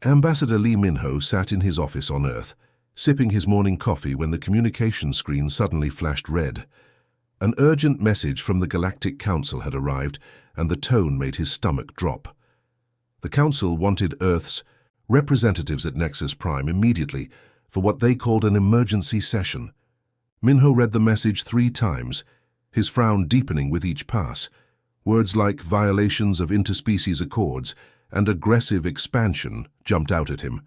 Ambassador Lee Minho sat in his office on Earth, sipping his morning coffee when the communication screen suddenly flashed red. An urgent message from the Galactic Council had arrived, and the tone made his stomach drop. The Council wanted Earth's representatives at Nexus Prime immediately for what they called an emergency session. Minho read the message 3 times, his frown deepening with each pass. Words like violations of interspecies accords and aggressive expansion jumped out at him.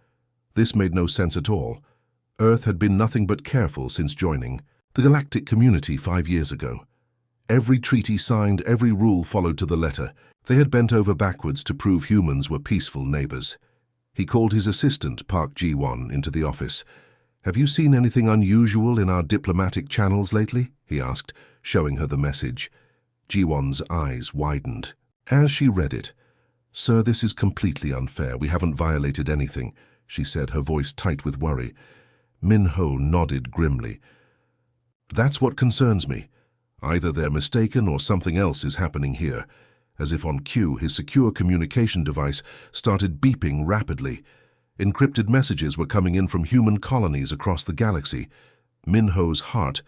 This made no sense at all. Earth had been nothing but careful since joining the galactic community 5 years ago. Every treaty signed, every rule followed to the letter. They had bent over backwards to prove humans were peaceful neighbors. He called his assistant, Park Ji-won, into the office. "Have you seen anything unusual in our diplomatic channels lately?" he asked, showing her the message. Ji-won's eyes widened. As she read it, "Sir, this is completely unfair. We haven't violated anything," she said, her voice tight with worry. Minho nodded grimly. "That's what concerns me. Either they're mistaken or something else is happening here." As if on cue, his secure communication device started beeping rapidly. Encrypted messages were coming in from human colonies across the galaxy. Minho's heart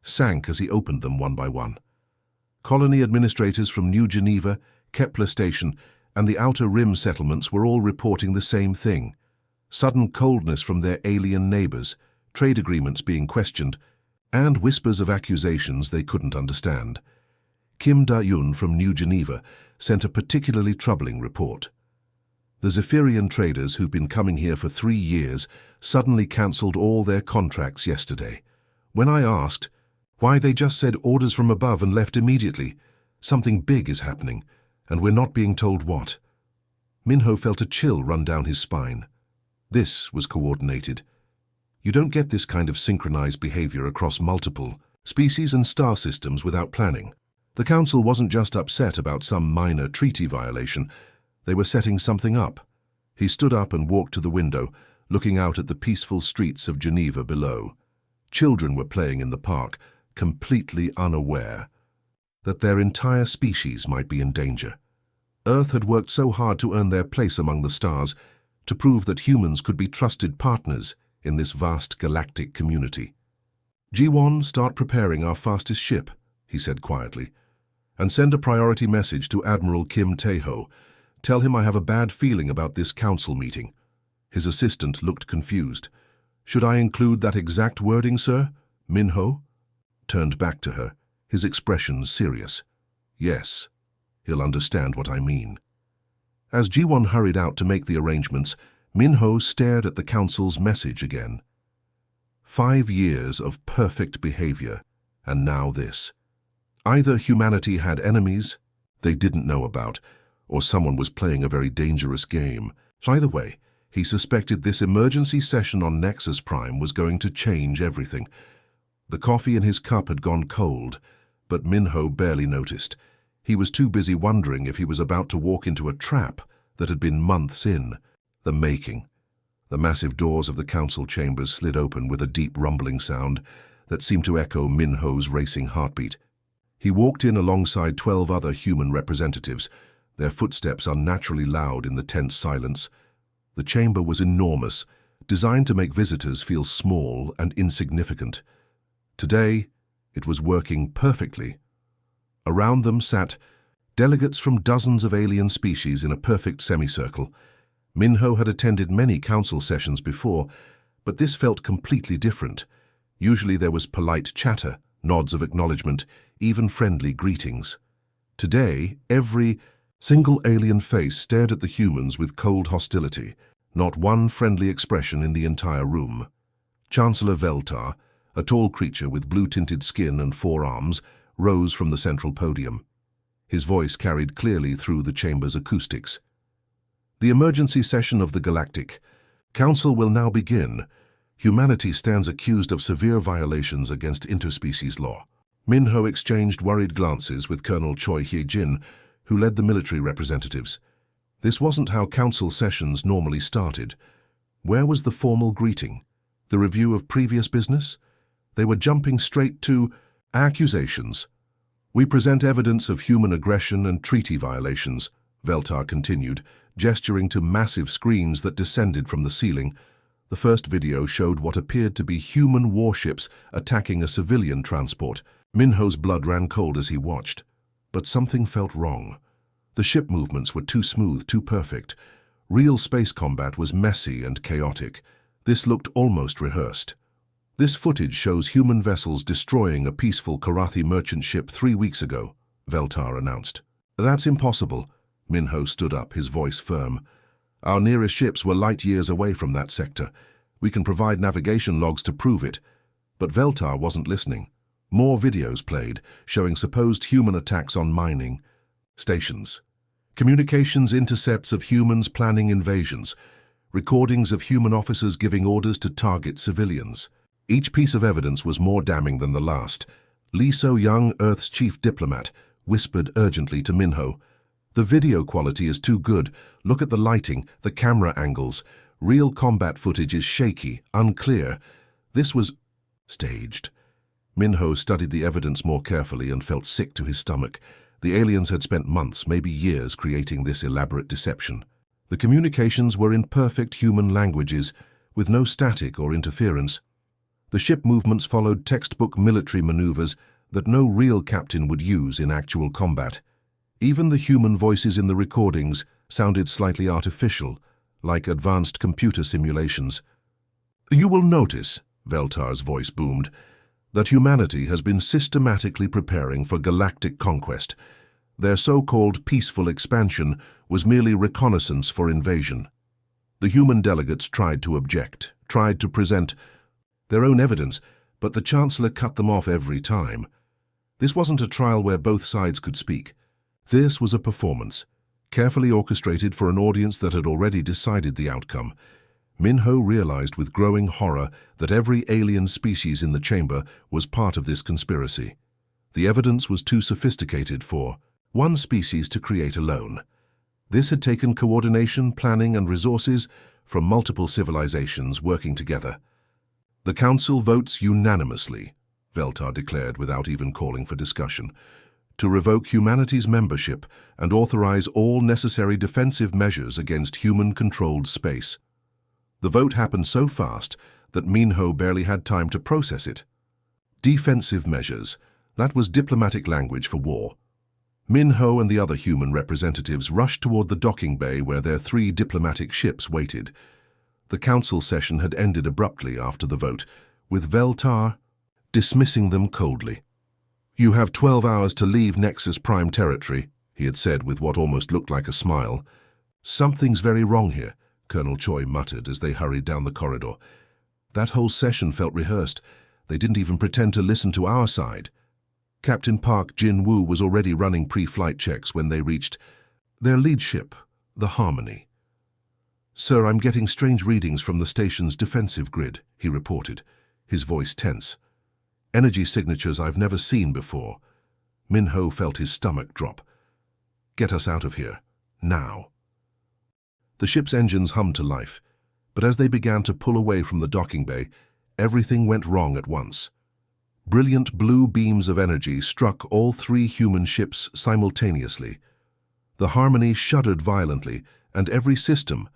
sank as he opened them one by one. Colony administrators from New Geneva, Kepler Station, and the Outer Rim settlements were all reporting the same thing. Sudden coldness from their alien neighbors, trade agreements being questioned, and whispers of accusations they couldn't understand. Kim Da-yun from New Geneva sent a particularly troubling report. The Zephyrian traders who've been coming here for 3 years suddenly cancelled all their contracts yesterday. When I asked why, they just said orders from above and left immediately. Something big is happening, and we're not being told what. Minho felt a chill run down his spine. This was coordinated. You don't get this kind of synchronized behavior across multiple species and star systems without planning. The Council wasn't just upset about some minor treaty violation. They were setting something up. He stood up and walked to the window, looking out at the peaceful streets of Geneva below. Children were playing in the park, completely unaware that their entire species might be in danger. Earth had worked so hard to earn their place among the stars, to prove that humans could be trusted partners in this vast galactic community. "Ji-won, start preparing our fastest ship," he said quietly. "And send a priority message to Admiral Kim Tae-ho. Tell him I have a bad feeling about this council meeting." His assistant looked confused. "Should I include that exact wording, sir?" Minho turned back to her, his expression serious. "Yes, he'll understand what I mean." As Ji-won hurried out to make the arrangements, Minho stared at the council's message again. 5 years of perfect behavior, and now this. Either humanity had enemies they didn't know about, or someone was playing a very dangerous game. Either way, he suspected this emergency session on Nexus Prime was going to change everything. The coffee in his cup had gone cold, but Minho barely noticed. He was too busy wondering if he was about to walk into a trap that had been months in the making. The massive doors of the council chambers slid open with a deep rumbling sound that seemed to echo Minho's racing heartbeat. He walked in alongside 12 other human representatives, their footsteps unnaturally loud in the tense silence. The chamber was enormous, designed to make visitors feel small and insignificant. Today, it was working perfectly. Around them sat delegates from dozens of alien species in a perfect semicircle. Minho had attended many council sessions before, but this felt completely different. Usually there was polite chatter, nods of acknowledgement, even friendly greetings. Today, every single alien face stared at the humans with cold hostility, not one friendly expression in the entire room. Chancellor Veltar, a tall creature with blue-tinted skin and 4 arms, rose from the central podium. His voice carried clearly through the chamber's acoustics. "The emergency session of the Galactic Council will now begin. Humanity stands accused of severe violations against interspecies law." Minho exchanged worried glances with Colonel Choi Hye-jin, who led the military representatives. This wasn't how council sessions normally started. Where was the formal greeting? The review of previous business? They were jumping straight to accusations. "We present evidence of human aggression and treaty violations," Veltar continued, gesturing to massive screens that descended from the ceiling. The first video showed what appeared to be human warships attacking a civilian transport. Minho's blood ran cold as he watched. But something felt wrong. The ship movements were too smooth, too perfect. Real space combat was messy and chaotic. This looked almost rehearsed. This footage shows human vessels destroying a peaceful Karathi merchant ship 3 weeks ago, Veltar announced. That's impossible. Minho stood up, his voice firm. Our nearest ships were light years away from that sector. We can provide navigation logs to prove it. But Veltar wasn't listening. More videos played, showing supposed human attacks on mining stations. Communications intercepts of humans planning invasions. Recordings of human officers giving orders to target civilians. Each piece of evidence was more damning than the last. Lee So-young, Earth's chief diplomat, whispered urgently to Minho. The video quality is too good. Look at the lighting, the camera angles. Real combat footage is shaky, unclear. This was staged. Minho studied the evidence more carefully and felt sick to his stomach. The aliens had spent months, maybe years, creating this elaborate deception. The communications were in perfect human languages, with no static or interference. The ship movements followed textbook military maneuvers that no real captain would use in actual combat. Even the human voices in the recordings sounded slightly artificial, like advanced computer simulations. You will notice, Veltar's voice boomed, that humanity has been systematically preparing for galactic conquest. Their so-called peaceful expansion was merely reconnaissance for invasion. The human delegates tried to object, tried to present their own evidence, but the Chancellor cut them off every time. This wasn't a trial where both sides could speak. This was a performance, carefully orchestrated for an audience that had already decided the outcome. Minho realized with growing horror that every alien species in the chamber was part of this conspiracy. The evidence was too sophisticated for one species to create alone. This had taken coordination, planning, and resources from multiple civilizations working together. The Council votes unanimously, Veltar declared without even calling for discussion, to revoke humanity's membership and authorize all necessary defensive measures against human-controlled space. The vote happened so fast that Minho barely had time to process it. Defensive measures, that was diplomatic language for war. Minho and the other human representatives rushed toward the docking bay where their 3 diplomatic ships waited. The council session had ended abruptly after the vote, with Veltar dismissing them coldly. You have 12 hours to leave Nexus Prime territory, he had said with what almost looked like a smile. Something's very wrong here, Colonel Choi muttered as they hurried down the corridor. That whole session felt rehearsed. They didn't even pretend to listen to our side. Captain Park Jin-woo was already running pre-flight checks when they reached their lead ship, the Harmony. Sir, I'm getting strange readings from the station's defensive grid, he reported, his voice tense. Energy signatures I've never seen before. Minho felt his stomach drop. Get us out of here, now. The ship's engines hummed to life, but as they began to pull away from the docking bay, everything went wrong at once. Brilliant blue beams of energy struck all 3 human ships simultaneously. The Harmony shuddered violently, and every system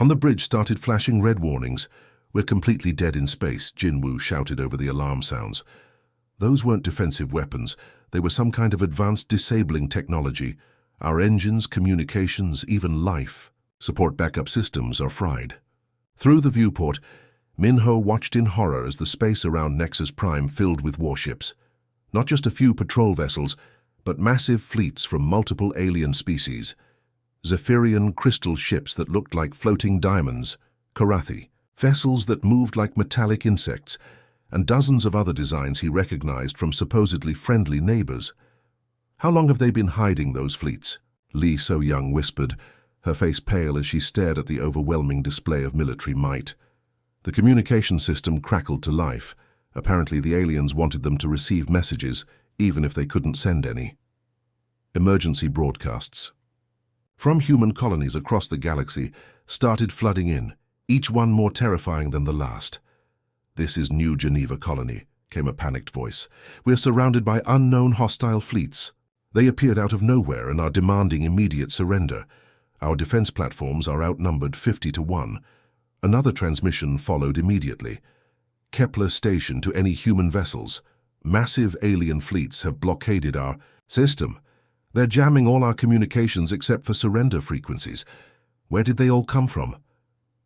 on the bridge started flashing red warnings. We're completely dead in space, Jin-woo shouted over the alarm sounds. Those weren't defensive weapons. They were some kind of advanced disabling technology. Our engines, communications, even life support backup systems are fried. Through the viewport, Minho watched in horror as the space around Nexus Prime filled with warships. Not just a few patrol vessels, but massive fleets from multiple alien species. Zephyrian crystal ships that looked like floating diamonds, Karathi, vessels that moved like metallic insects, and dozens of other designs he recognized from supposedly friendly neighbors. How long have they been hiding those fleets? Lee So-young whispered, her face pale as she stared at the overwhelming display of military might. The communication system crackled to life. Apparently the aliens wanted them to receive messages, even if they couldn't send any. Emergency broadcasts from human colonies across the galaxy started flooding in, each one more terrifying than the last. This is New Geneva Colony, came a panicked voice. We're surrounded by unknown hostile fleets. They appeared out of nowhere and are demanding immediate surrender. Our defense platforms are outnumbered 50 to 1. Another transmission followed immediately. Kepler Station to any human vessels. Massive alien fleets have blockaded our system. They're jamming all our communications except for surrender frequencies. Where did they all come from?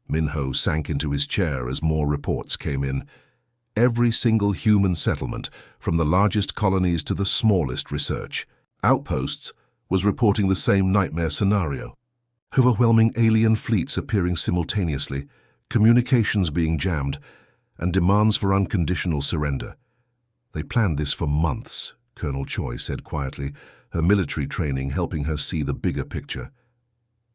Minho sank into his chair as more reports came in. Every single human settlement, from the largest colonies to the smallest research outposts, was reporting the same nightmare scenario. Overwhelming alien fleets appearing simultaneously, communications being jammed, and demands for unconditional surrender. They planned this for months, Colonel Choi said quietly, her military training helping her see the bigger picture.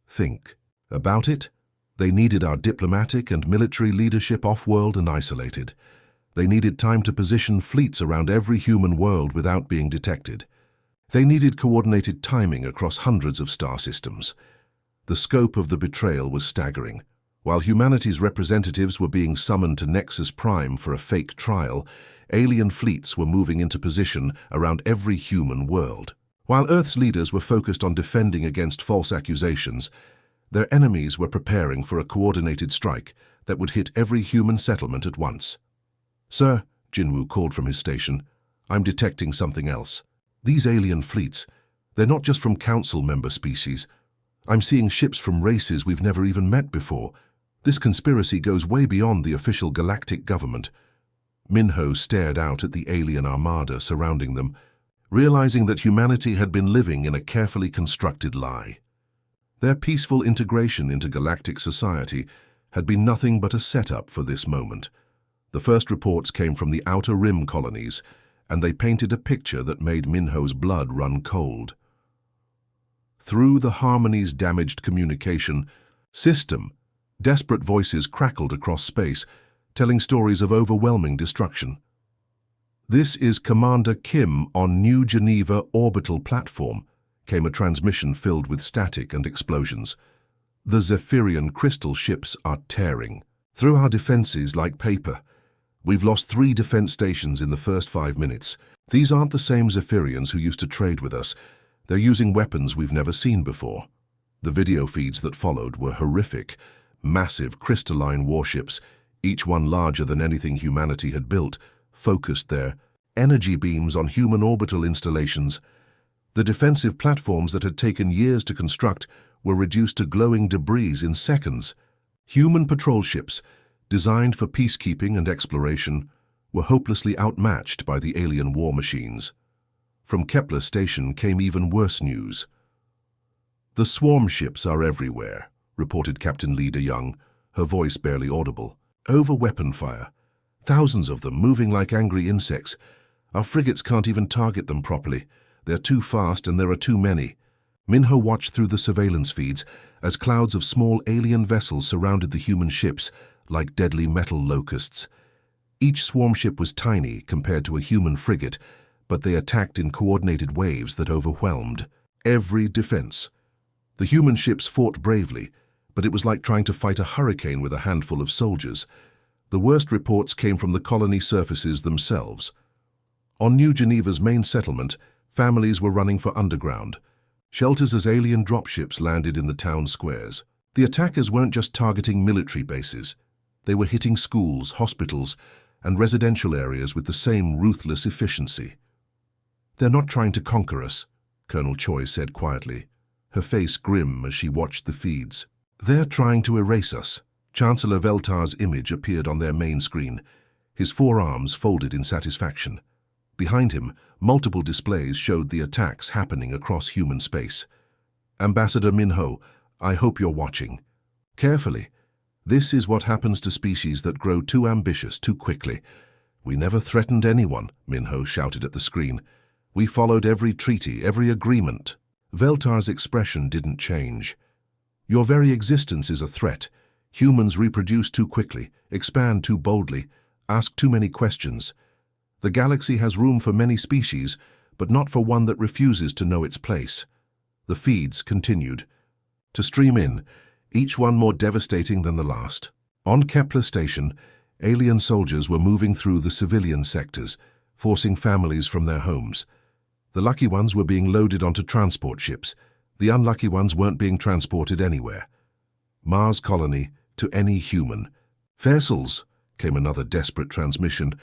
Think about it. They needed our diplomatic and military leadership off-world and isolated. They needed time to position fleets around every human world without being detected. They needed coordinated timing across hundreds of star systems. The scope of the betrayal was staggering. While humanity's representatives were being summoned to Nexus Prime for a fake trial, alien fleets were moving into position around every human world. While Earth's leaders were focused on defending against false accusations, their enemies were preparing for a coordinated strike that would hit every human settlement at once. "Sir," Jinwoo called from his station, "I'm detecting something else. These alien fleets, they're not just from Council member species. I'm seeing ships from races we've never even met before. This conspiracy goes way beyond the official galactic government." Minho stared out at the alien armada surrounding them, realizing that humanity had been living in a carefully constructed lie. Their peaceful integration into galactic society had been nothing but a setup for this moment. The first reports came from the Outer Rim colonies, and they painted a picture that made Minho's blood run cold. Through the Harmony's damaged communication system, desperate voices crackled across space, telling stories of overwhelming destruction. "This is Commander Kim on New Geneva orbital platform," came a transmission filled with static and explosions. "The Zephyrian crystal ships are tearing through our defenses like paper. We've lost 3 defense stations in the first 5 minutes. These aren't the same Zephyrians who used to trade with us. They're using weapons we've never seen before." The video feeds that followed were horrific. Massive crystalline warships, each one larger than anything humanity had built, focused their energy beams on human orbital installations. The defensive platforms that had taken years to construct were reduced to glowing debris in seconds. Human patrol ships, designed for peacekeeping and exploration, were hopelessly outmatched by the alien war machines. From Kepler Station came even worse news. "The swarm ships are everywhere," reported Captain Lee DeYoung, her voice barely audible. "Over weapon fire. Thousands of them moving like angry insects. Our frigates can't even target them properly. They're too fast and there are too many." Minho watched through the surveillance feeds as clouds of small alien vessels surrounded the human ships like deadly metal locusts. Each swarm ship was tiny compared to a human frigate, but they attacked in coordinated waves that overwhelmed every defense. The human ships fought bravely, but it was like trying to fight a hurricane with a handful of soldiers. The worst reports came from the colony surfaces themselves. On New Geneva's main settlement, families were running for underground shelters as alien dropships landed in the town squares. The attackers weren't just targeting military bases. They were hitting schools, hospitals, and residential areas with the same ruthless efficiency. "They're not trying to conquer us," Colonel Choi said quietly, her face grim as she watched the feeds. "They're trying to erase us." Chancellor Veltar's image appeared on their main screen, his forearms folded in satisfaction. Behind him, multiple displays showed the attacks happening across human space. "Ambassador Minho, I hope you're watching. Carefully. This is what happens to species that grow too ambitious too quickly. We never threatened anyone," Minho shouted at the screen. "We followed every treaty, every agreement." Veltar's expression didn't change. "Your very existence is a threat. Humans reproduce too quickly, expand too boldly, ask too many questions. The galaxy has room for many species, but not for one that refuses to know its place." The feeds continued to stream in, each one more devastating than the last. On Kepler Station, alien soldiers were moving through the civilian sectors, forcing families from their homes. The lucky ones were being loaded onto transport ships. The unlucky ones weren't being transported anywhere. Mars colony to any human. Vessels, came another desperate transmission.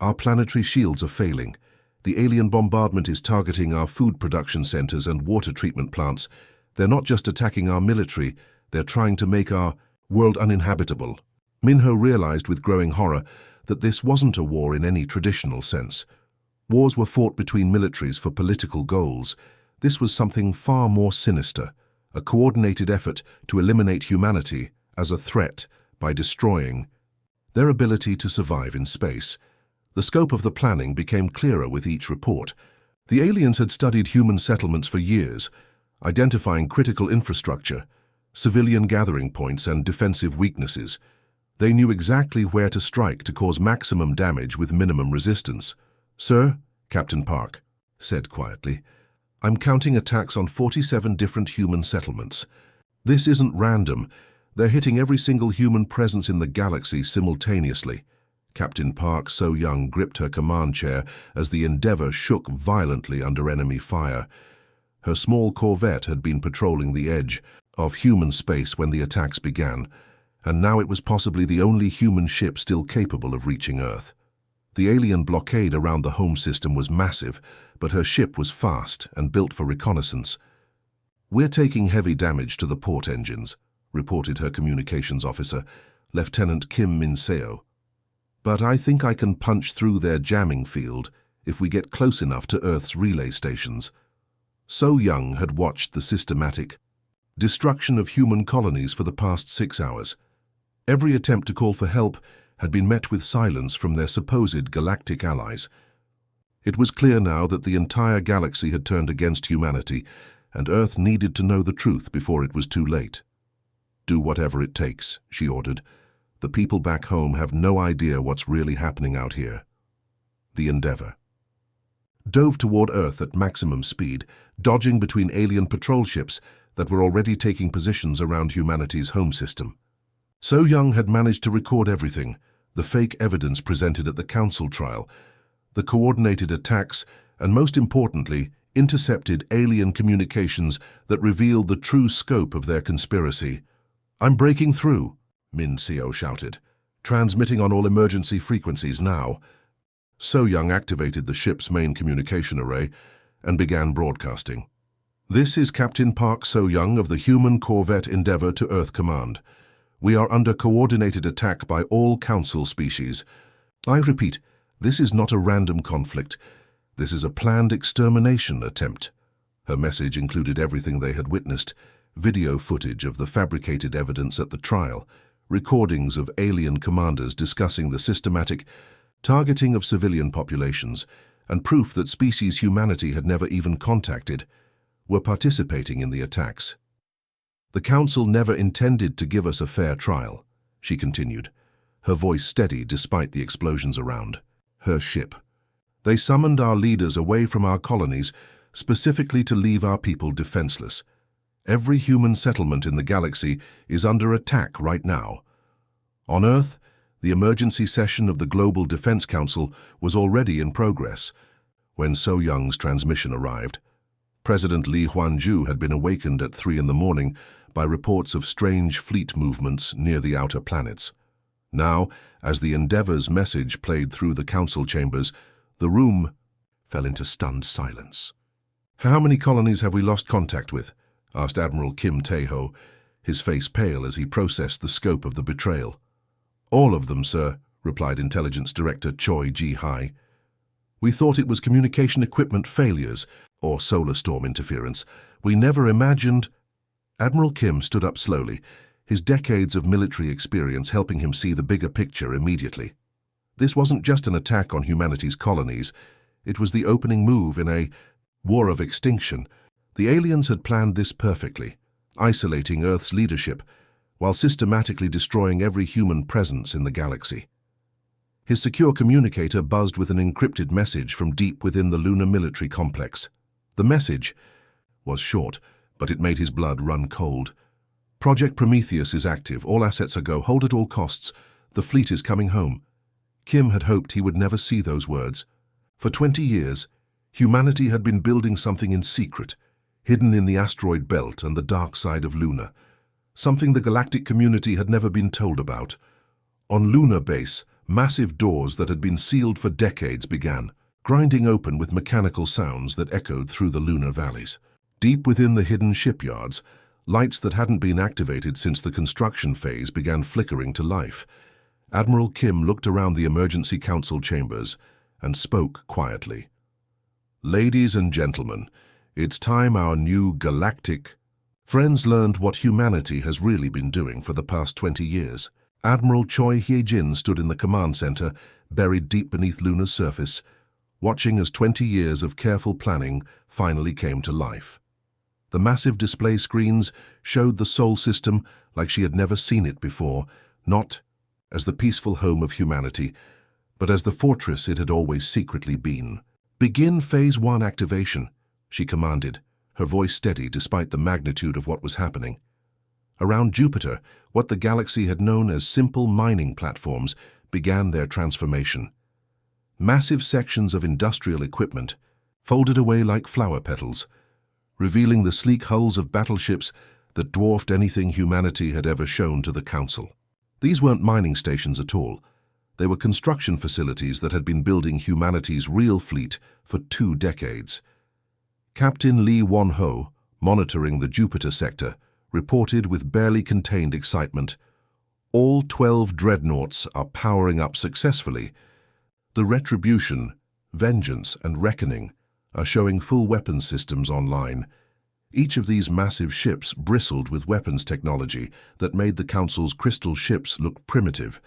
Our planetary shields are failing. The alien bombardment is targeting our food production centers and water treatment plants. They're not just attacking our military, they're trying to make our world uninhabitable. Minho realized with growing horror that this wasn't a war in any traditional sense. Wars were fought between militaries for political goals. This was something far more sinister, a coordinated effort to eliminate humanity as a threat by destroying their ability to survive in space. The scope of the planning became clearer with each report. The aliens had studied human settlements for years, identifying critical infrastructure, civilian gathering points, and defensive weaknesses. They knew exactly where to strike to cause maximum damage with minimum resistance. "Sir," Captain Park said quietly, "I'm counting attacks on 47 different human settlements. This isn't random. They're hitting every single human presence in the galaxy simultaneously." Captain Park, so young, gripped her command chair as the Endeavour shook violently under enemy fire. Her small corvette had been patrolling the edge of human space when the attacks began, and now it was possibly the only human ship still capable of reaching Earth. The alien blockade around the home system was massive, but her ship was fast and built for reconnaissance. "We're taking heavy damage to the port engines," reported her communications officer, Lieutenant Kim Min-seo. "But I think I can punch through their jamming field if we get close enough to Earth's relay stations." So Young had watched the systematic destruction of human colonies for the past 6 hours. Every attempt to call for help had been met with silence from their supposed galactic allies. It was clear now that the entire galaxy had turned against humanity, and Earth needed to know the truth before it was too late. "Do whatever it takes," she ordered. "The people back home have no idea what's really happening out here." The Endeavour dove toward Earth at maximum speed, dodging between alien patrol ships that were already taking positions around humanity's home system. So Young had managed to record everything: the fake evidence presented at the council trial, the coordinated attacks, and most importantly, intercepted alien communications that revealed the true scope of their conspiracy. "I'm breaking through," Min-seo shouted, "transmitting on all emergency frequencies now." So Young activated the ship's main communication array and began broadcasting. "This is Captain Park So Young of the human corvette Endeavour to Earth Command. We are under coordinated attack by all Council species. I repeat, this is not a random conflict. This is a planned extermination attempt." Her message included everything they had witnessed: video footage of the fabricated evidence at the trial, recordings of alien commanders discussing the systematic targeting of civilian populations, and proof that species humanity had never even contacted were participating in the attacks. "The Council never intended to give us a fair trial," she continued, her voice steady despite the explosions around her ship. "They summoned our leaders away from our colonies specifically to leave our people defenseless. Every human settlement in the galaxy is under attack right now. On Earth, the emergency session of the Global Defense Council was already in progress when So Young's transmission arrived. President Li Huanju had been awakened at 3 in the morning by reports of strange fleet movements near the outer planets. Now, as the Endeavour's message played through the council chambers, the room fell into stunned silence. "How many colonies have we lost contact with?" asked Admiral Kim Tae-ho, his face pale as he processed the scope of the betrayal. "All of them, sir," replied Intelligence Director Choi Ji-hai. "We thought it was communication equipment failures or solar storm interference. We never imagined—" Admiral Kim stood up slowly, his decades of military experience helping him see the bigger picture immediately. This wasn't just an attack on humanity's colonies. It was the opening move in a war of extinction. The aliens had planned this perfectly, isolating Earth's leadership while systematically destroying every human presence in the galaxy. His secure communicator buzzed with an encrypted message from deep within the lunar military complex. The message was short, but it made his blood run cold. "Project Prometheus is active. All assets are go. Hold at all costs. The fleet is coming home." Kim had hoped he would never see those words. For 20 years, Humanity had been building something in secret, hidden in the asteroid belt and the dark side of Luna. Something the galactic community had never been told about. On Lunar Base, massive doors that had been sealed for decades began, grinding open with mechanical sounds that echoed through the lunar valleys. Deep within the hidden shipyards, lights that hadn't been activated since the construction phase began flickering to life. Admiral Kim looked around the emergency council chambers and spoke quietly. "Ladies and gentlemen, it's time our new galactic friends learned what humanity has really been doing for the past 20 years. Admiral Choi Hye-jin stood in the command center, buried deep beneath Luna's surface, watching as 20 years of careful planning finally came to life. The massive display screens showed the Sol system like she had never seen it before, not as the peaceful home of humanity, but as the fortress it had always secretly been. "Begin Phase 1 activation," she commanded, her voice steady despite the magnitude of what was happening. Around Jupiter, what the galaxy had known as simple mining platforms began their transformation. Massive sections of industrial equipment folded away like flower petals, revealing the sleek hulls of battleships that dwarfed anything humanity had ever shown to the Council. These weren't mining stations at all. They were construction facilities that had been building humanity's real fleet for 2 decades. Captain Lee Won-ho, monitoring the Jupiter sector, reported with barely contained excitement, "All 12 dreadnoughts are powering up successfully. The Retribution, Vengeance, and Reckoning are showing full weapons systems online." Each of these massive ships bristled with weapons technology that made the Council's crystal ships look primitive.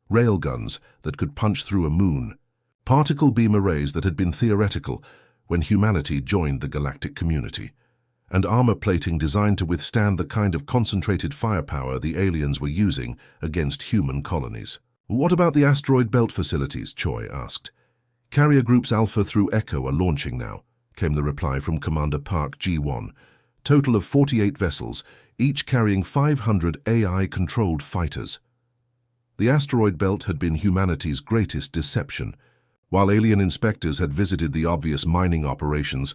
Railguns that could punch through a moon, particle beam arrays that had been theoretical when humanity joined the galactic community, and armor plating designed to withstand the kind of concentrated firepower the aliens were using against human colonies. "What about the asteroid belt facilities?" Choi asked. "Carrier Groups Alpha through Echo are launching now," came the reply from Commander Park Ji-won. "Total of 48 vessels, each carrying 500 AI-controlled fighters." The asteroid belt had been humanity's greatest deception. While alien inspectors had visited the obvious mining operations,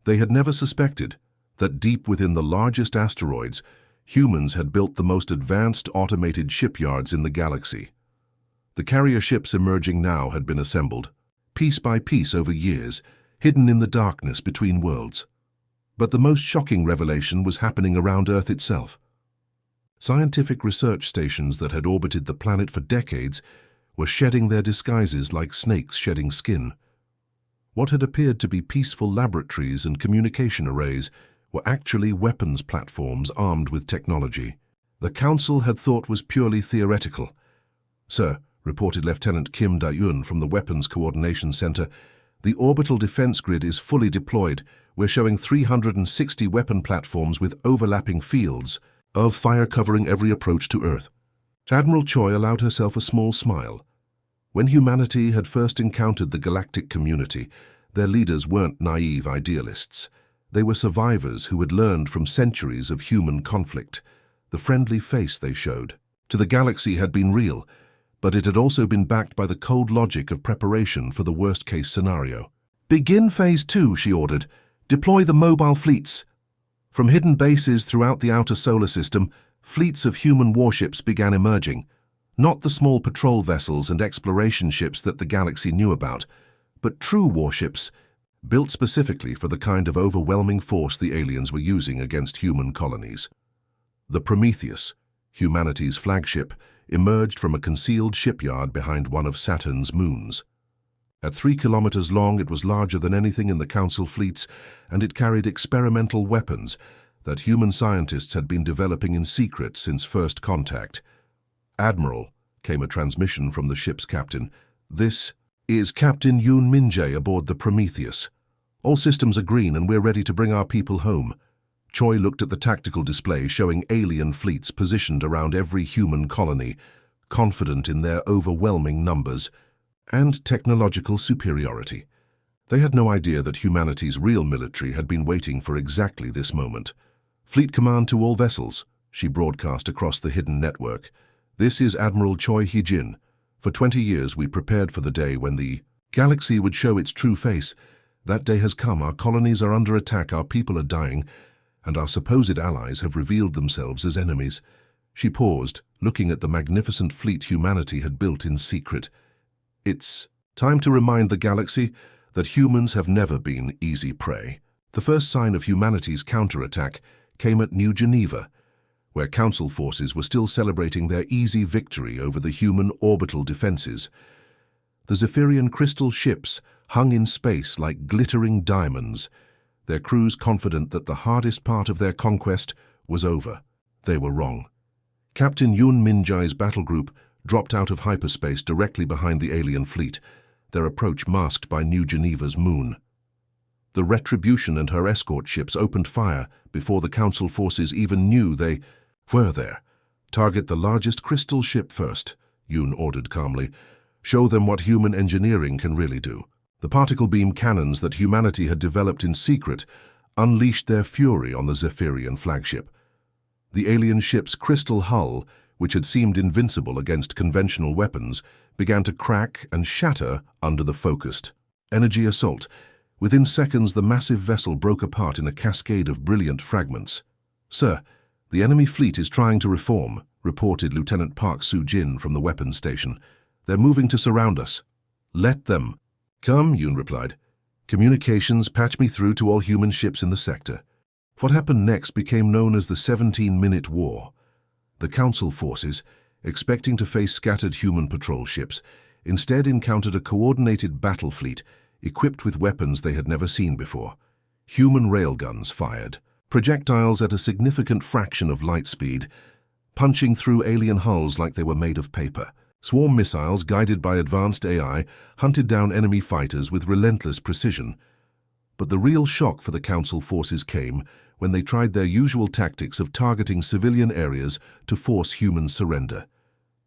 they had never suspected that deep within the largest asteroids, humans had built the most advanced automated shipyards in the galaxy. The carrier ships emerging now had been assembled, piece by piece over years, hidden in the darkness between worlds. But the most shocking revelation was happening around Earth itself. Scientific research stations that had orbited the planet for decades were shedding their disguises like snakes shedding skin. What had appeared to be peaceful laboratories and communication arrays were actually weapons platforms armed with technology the Council had thought was purely theoretical. "Sir," reported Lieutenant Kim Da-yun from the Weapons Coordination Center, "the orbital defense grid is fully deployed. We're showing 360 weapon platforms with overlapping fields of fire covering every approach to Earth." Admiral Choi allowed herself a small smile. When humanity had first encountered the galactic community, their leaders weren't naive idealists. They were survivors who had learned from centuries of human conflict. The friendly face they showed to the galaxy had been real, but it had also been backed by the cold logic of preparation for the worst-case scenario. "Begin Phase 2, she ordered. "Deploy the mobile fleets." From hidden bases throughout the outer solar system, fleets of human warships began emerging. Not the small patrol vessels and exploration ships that the galaxy knew about, but true warships, built specifically for the kind of overwhelming force the aliens were using against human colonies. The Prometheus, humanity's flagship, emerged from a concealed shipyard behind one of Saturn's moons. At 3 kilometers long, it was larger than anything in the Council fleets, and it carried experimental weapons that human scientists had been developing in secret since first contact. "Admiral," came a transmission from the ship's captain. "This is Captain Yoon Min-jae aboard the Prometheus. All systems are green and we're ready to bring our people home." Choi looked at the tactical display showing alien fleets positioned around every human colony, confident in their overwhelming numbers and technological superiority. They had no idea that humanity's real military had been waiting for exactly this moment. "Fleet command to all vessels," she broadcast across the hidden network. "This is Admiral Choi Hye-jin. For 20 years we prepared for the day when the galaxy would show its true face. That day has come. Our colonies are under attack, our people are dying, and our supposed allies have revealed themselves as enemies. She paused, looking at the magnificent fleet humanity had built in secret. It's time to remind the galaxy that humans have never been easy prey. The first sign of humanity's counterattack came at New Geneva, where Council forces were still celebrating their easy victory over the human orbital defenses. The Zephyrian crystal ships hung in space like glittering diamonds, their crews confident that the hardest part of their conquest was over. They were wrong. Captain Yun Minjai's battle group dropped out of hyperspace directly behind the alien fleet, their approach masked by New Geneva's moon. The Retribution and her escort ships opened fire before the Council forces even knew they were there. Target the largest crystal ship first, Yun ordered calmly. Show them what human engineering can really do. The particle beam cannons that humanity had developed in secret unleashed their fury on the Zephyrian flagship. The alien ship's crystal hull, which had seemed invincible against conventional weapons, began to crack and shatter under the focused energy assault. Within seconds, the massive vessel broke apart in a cascade of brilliant fragments. "Sir, the enemy fleet is trying to reform," reported Lieutenant Park Soo-jin from the weapons station. "They're moving to surround us." "Let them." "Come," Yun replied. "Communications, patch me through to all human ships in the sector." What happened next became known as the 17-minute war. The Council forces, expecting to face scattered human patrol ships, instead encountered a coordinated battle fleet equipped with weapons they had never seen before. Human railguns fired, projectiles at a significant fraction of light speed, punching through alien hulls like they were made of paper. Swarm missiles, guided by advanced AI, hunted down enemy fighters with relentless precision. But the real shock for the Council forces came when they tried their usual tactics of targeting civilian areas to force human surrender.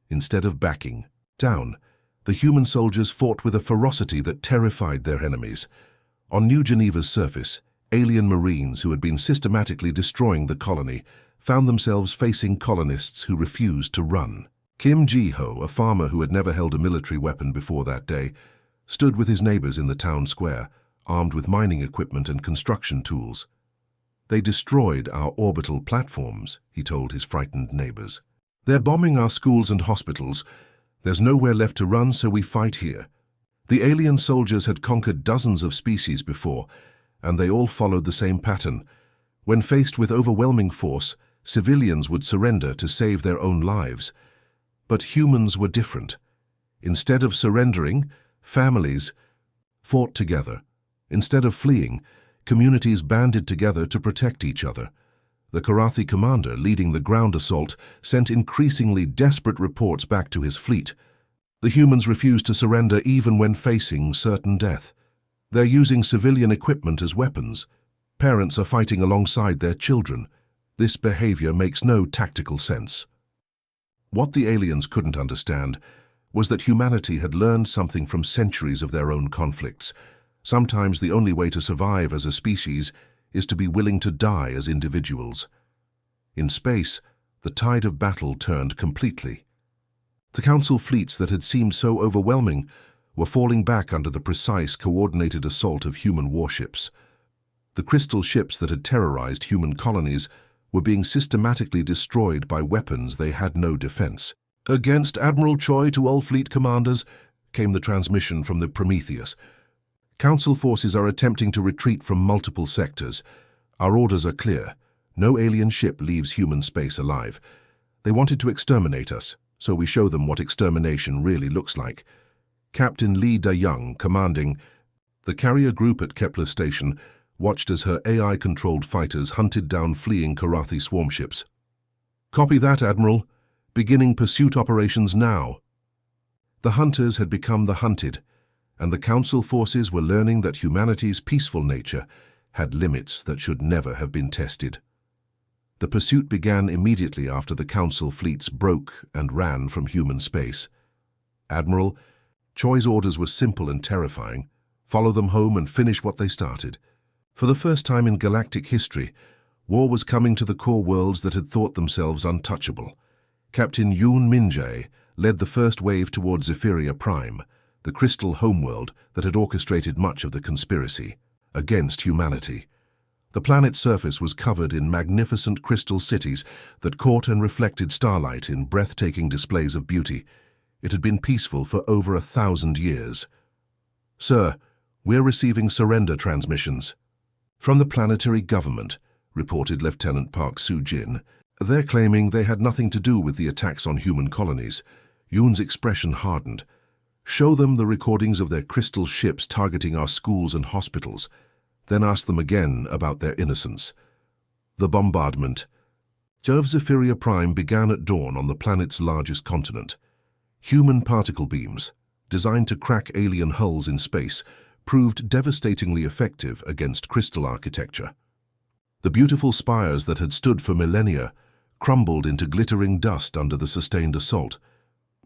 Instead of backing down, the human soldiers fought with a ferocity that terrified their enemies. On New Geneva's surface, alien marines who had been systematically destroying the colony found themselves facing colonists who refused to run. Kim Ji-ho, a farmer who had never held a military weapon before that day, stood with his neighbors in the town square, armed with mining equipment and construction tools. "They destroyed our orbital platforms," he told his frightened neighbors. "They're bombing our schools and hospitals. There's nowhere left to run, so we fight here." The alien soldiers had conquered dozens of species before, and they all followed the same pattern. When faced with overwhelming force, civilians would surrender to save their own lives. But humans were different. Instead of surrendering, families fought together. Instead of fleeing, communities banded together to protect each other. The Karathi commander, leading the ground assault, sent increasingly desperate reports back to his fleet. The humans refused to surrender even when facing certain death. They're using civilian equipment as weapons. Parents are fighting alongside their children. This behavior makes no tactical sense. What the aliens couldn't understand was that humanity had learned something from centuries of their own conflicts. Sometimes the only way to survive as a species is to be willing to die as individuals. In space, the tide of battle turned completely. The Council fleets that had seemed so overwhelming were falling back under the precise, coordinated assault of human warships. The crystal ships that had terrorized human colonies were being systematically destroyed by weapons they had no defense. "Against Admiral Choi to all fleet commanders," came the transmission from the Prometheus. "Council forces are attempting to retreat from multiple sectors. Our orders are clear. No alien ship leaves human space alive. They wanted to exterminate us, so we show them what extermination really looks like." Captain Lee Da-young, commanding the carrier group at Kepler Station, watched as her AI-controlled fighters hunted down fleeing Karathi swarm ships. "Copy that, Admiral. Beginning pursuit operations now." The hunters had become the hunted, and the Council forces were learning that humanity's peaceful nature had limits that should never have been tested. The pursuit began immediately after the Council fleets broke and ran from human space. "Admiral, Choi's orders were simple and terrifying. Follow them home and finish what they started." For the first time in galactic history, war was coming to the core worlds that had thought themselves untouchable. Captain Yun Minjae led the first wave towards Zephyria Prime, the crystal homeworld that had orchestrated much of the conspiracy. against humanity. The planet's surface was covered in magnificent crystal cities that caught and reflected starlight in breathtaking displays of beauty. It had been peaceful for over 1,000 years. "Sir, we're receiving surrender transmissions." "From the planetary government," reported Lieutenant Park Soo-jin. "They're claiming they had nothing to do with the attacks on human colonies." Yoon's expression hardened. "Show them the recordings of their crystal ships targeting our schools and hospitals. Then ask them again about their innocence." The bombardment. Jove Zephyria Prime began at dawn on the planet's largest continent. Human particle beams, designed to crack alien hulls in space, proved devastatingly effective against crystal architecture. The beautiful spires that had stood for millennia crumbled into glittering dust under the sustained assault.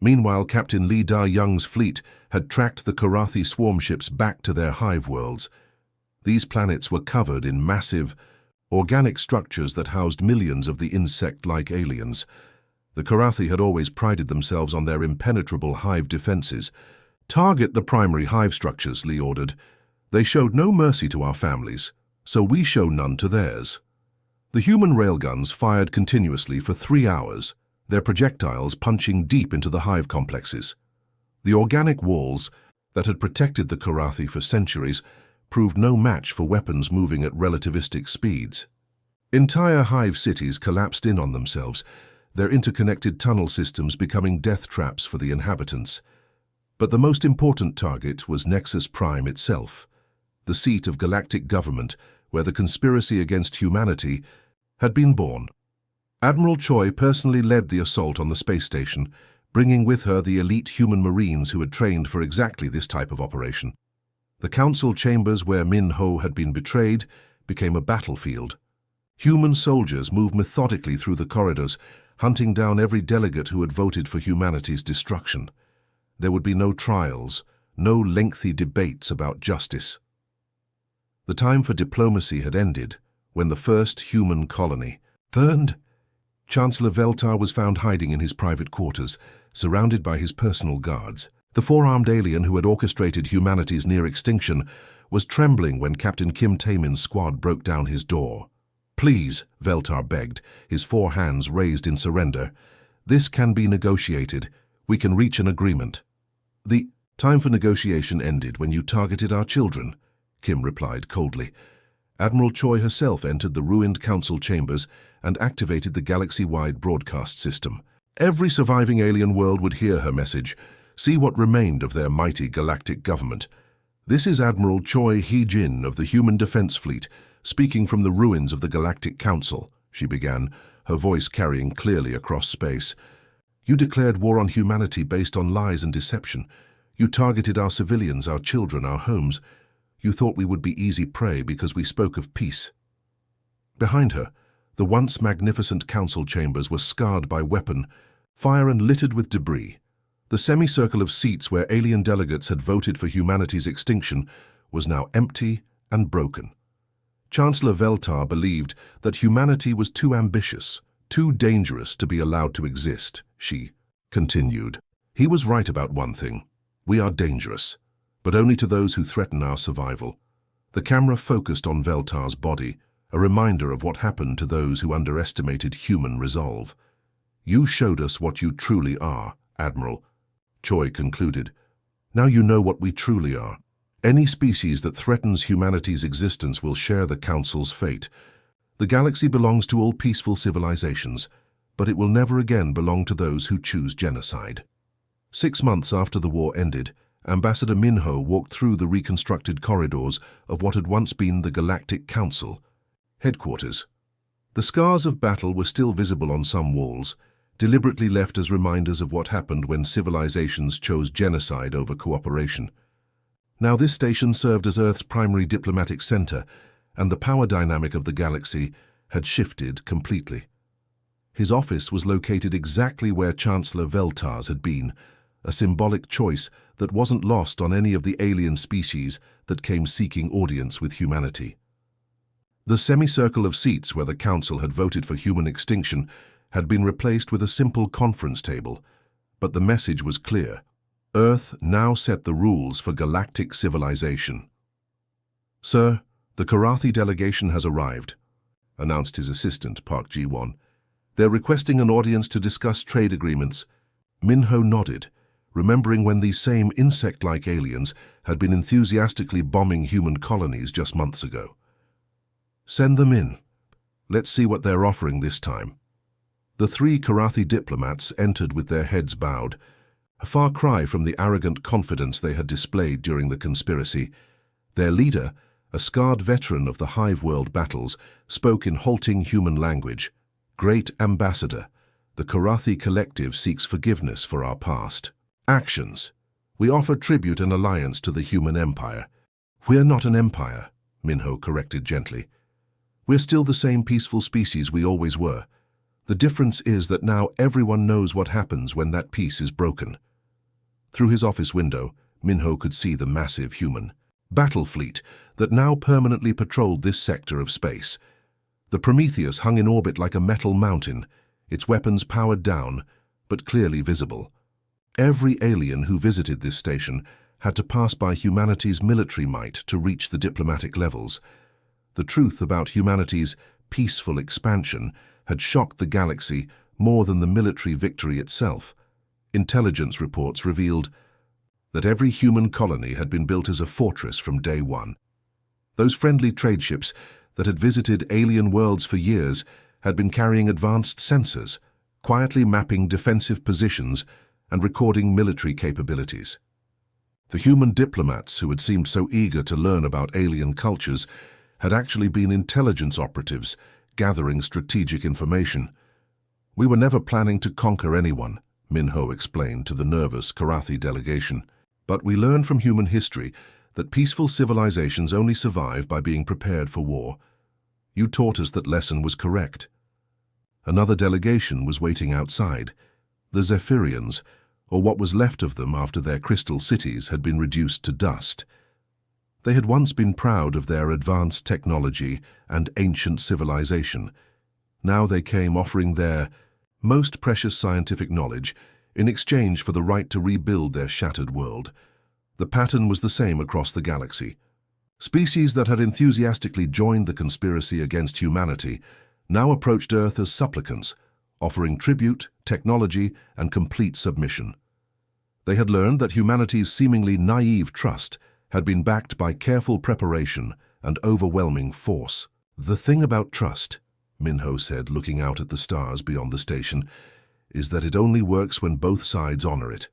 Meanwhile, Captain Lee Da-young's fleet had tracked the Karathi swarm ships back to their hive worlds. These planets were covered in massive, organic structures that housed millions of the insect-like aliens. The Karathi had always prided themselves on their impenetrable hive defenses. "Target the primary hive structures," Lee ordered. "They showed no mercy to our families, so we show none to theirs." The human railguns fired continuously for 3 hours, their projectiles punching deep into the hive complexes. The organic walls that had protected the Karathi for centuries proved no match for weapons moving at relativistic speeds. Entire hive cities collapsed in on themselves, their interconnected tunnel systems becoming death traps for the inhabitants. But the most important target was Nexus Prime itself, the seat of galactic government where the conspiracy against humanity had been born. Admiral Choi personally led the assault on the space station, bringing with her the elite human marines who had trained for exactly this type of operation. The council chambers where Min Ho had been betrayed became a battlefield. Human soldiers moved methodically through the corridors, hunting down every delegate who had voted for humanity's destruction. There would be no trials, no lengthy debates about justice. The time for diplomacy had ended when the first human colony burned. Chancellor Veltar was found hiding in his private quarters, surrounded by his personal guards. The four-armed alien who had orchestrated humanity's near extinction was trembling when Captain Kim Taemin's squad broke down his door. "Please," Veltar begged, his 4 hands raised in surrender. "This can be negotiated. We can reach an agreement." "The time for negotiation ended when you targeted our children," Kim replied coldly. Admiral Choi herself entered the ruined council chambers and activated the galaxy-wide broadcast system. Every surviving alien world would hear her message. See what remained of their mighty galactic government. "This is Admiral Choi Hee-jin of the Human Defense Fleet, speaking from the ruins of the Galactic Council," she began, her voice carrying clearly across space. "You declared war on humanity based on lies and deception. You targeted our civilians, our children, our homes. You thought we would be easy prey because we spoke of peace." Behind her, the once magnificent council chambers were scarred by weapon, fire and littered with debris. The semicircle of seats where alien delegates had voted for humanity's extinction was now empty and broken. Chancellor Veltar believed that humanity was too ambitious, too dangerous to be allowed to exist, she continued. "He was right about one thing. We are dangerous, but only to those who threaten our survival." The camera focused on Veltar's body, a reminder of what happened to those who underestimated human resolve. "You showed us what you truly are, Admiral," Choi concluded. "Now you know what we truly are. Any species that threatens humanity's existence will share the Council's fate. The galaxy belongs to all peaceful civilizations, but it will never again belong to those who choose genocide." 6 months after the war ended, Ambassador Minho walked through the reconstructed corridors of what had once been the Galactic Council headquarters. The scars of battle were still visible on some walls, deliberately left as reminders of what happened when civilizations chose genocide over cooperation. Now this station served as Earth's primary diplomatic center, and the power dynamic of the galaxy had shifted completely. His office was located exactly where Chancellor Veltar's had been, a symbolic choice that wasn't lost on any of the alien species that came seeking audience with humanity. The semicircle of seats where the Council had voted for human extinction had been replaced with a simple conference table, but the message was clear. Earth now set the rules for galactic civilization. "Sir, "The Karathi delegation has arrived," announced his assistant, Park Ji-won. "They're requesting an audience to discuss trade agreements." Min-ho nodded, remembering when these same insect-like aliens had been enthusiastically bombing human colonies just months ago. "Send them in. Let's see what they're offering this time." The three Karathi diplomats entered with their heads bowed, a far cry from the arrogant confidence they had displayed during the conspiracy. Their leader, a scarred veteran of the Hive World battles, spoke in halting human language. "Great Ambassador, the Karathi Collective seeks forgiveness for our past actions. We offer tribute and alliance to the human empire." "We're not an empire," Min-ho corrected gently. "We're still the same peaceful species we always were. The difference is that now everyone knows what happens when that peace is broken." Through his office window, Min-ho could see the massive human battle fleet that now permanently patrolled this sector of space. The Prometheus hung in orbit like a metal mountain, its weapons powered down, but clearly visible. Every alien who visited this station had to pass by humanity's military might to reach the diplomatic levels. The truth about humanity's peaceful expansion had shocked the galaxy more than the military victory itself. Intelligence reports revealed that every human colony had been built as a fortress from day one. Those friendly trade ships that had visited alien worlds for years had been carrying advanced sensors, quietly mapping defensive positions and recording military capabilities. The human diplomats who had seemed so eager to learn about alien cultures had actually been intelligence operatives gathering strategic information. "We were never planning to conquer anyone," Min-ho explained to the nervous Karathi delegation. "But we learned from human history that peaceful civilizations only survive by being prepared for war. You taught us that lesson was correct." Another delegation was waiting outside. The Zephyrians, or what was left of them after their crystal cities had been reduced to dust. They had once been proud of their advanced technology and ancient civilization. Now they came offering their most precious scientific knowledge in exchange for the right to rebuild their shattered world. The pattern was the same across the galaxy. Species that had enthusiastically joined the conspiracy against humanity now approached Earth as supplicants, offering tribute, technology, and complete submission. They had learned that humanity's seemingly naive trust had been backed by careful preparation and overwhelming force. "The thing about trust," Min-ho said, looking out at the stars beyond the station, "is that it only works when both sides honor it.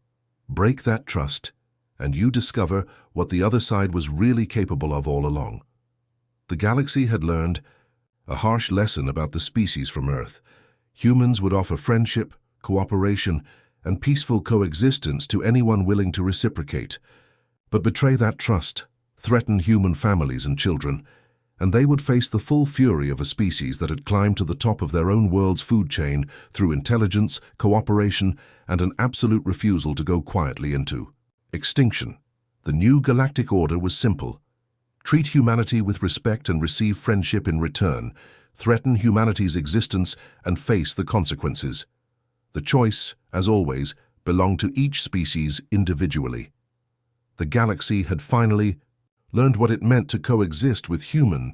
Break that trust, and you discover what the other side was really capable of all along." The galaxy had learned a harsh lesson about the species from Earth. Humans would offer friendship, cooperation, and peaceful coexistence to anyone willing to reciprocate. But betray that trust, threaten human families and children, and they would face the full fury of a species that had climbed to the top of their own world's food chain through intelligence, cooperation, and an absolute refusal to go quietly into extinction. The new galactic order was simple. Treat humanity with respect and receive friendship in return. Threaten humanity's existence and face the consequences. The choice, as always, belonged to each species individually. The galaxy had finally learned what it meant to coexist with human